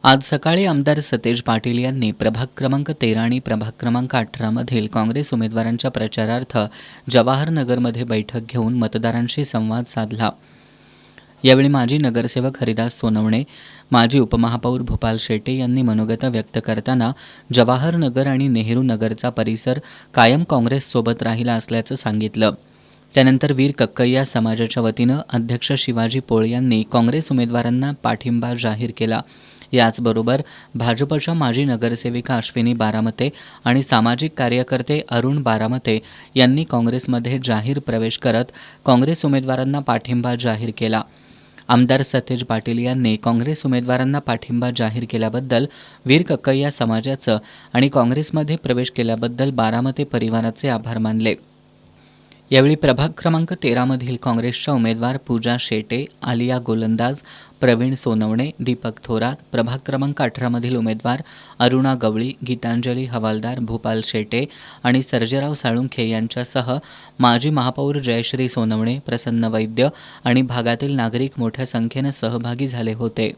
आज सकाळी आमदार सतेज पाटील यांनी प्रभाग क्रमांक 13 आणि प्रभाग क्रमांक 18 मधील काँग्रेस उमेदवारांच्या प्रचारार्थ जवाहरनगरमध्ये बैठक घेऊन मतदारांशी संवाद साधला. यावेळी माजी नगरसेवक हरिदास सोनवणे, माजी उपमहापौर भूपाल शेटे यांनी मनोगत व्यक्त करताना जवाहरनगर आणि नेहरू नगरचा परिसर कायम काँग्रेससोबत राहिला असल्याचं सांगितलं. त्यानंतर वीर कक्कय्या समाजाच्या वतीनं अध्यक्ष शिवाजी पोळ यांनी काँग्रेस उमेदवारांना पाठिंबा जाहीर केला. याचबरोबर भाजपच्या माजी नगरसेविका अश्विनी बारामते आणि सामाजिक कार्यकर्ते अरुण बारामते यांनी काँग्रेसमध्ये जाहीर प्रवेश करत काँग्रेस उमेदवारांना पाठिंबा जाहीर केला. आमदार सतेज पाटील यांनी काँग्रेस उमेदवारांना पाठिंबा जाहीर केल्याबद्दल वीर कक्कय्या समाजाचं आणि काँग्रेसमध्ये प्रवेश केल्याबद्दल बारामते परिवाराचे आभार मानले. यावेळी प्रभाग क्रमांक 13 मधील काँग्रेसच्या उमेदवार पूजा शेटे, आलिया गोलंदाज, प्रवीण सोनवणे, दीपक थोरात, प्रभाग क्रमांक 18 मधील उमेदवार अरुणा गवळी, गीतांजली हवालदार, भूपाल शेटे आणि सर्जेराव साळुंखे यांच्यासह माजी महापौर जयश्री सोनवणे, प्रसन्न वैद्य आणि भागातील नागरिक मोठ्या संख्येनं सहभागी झाले होते.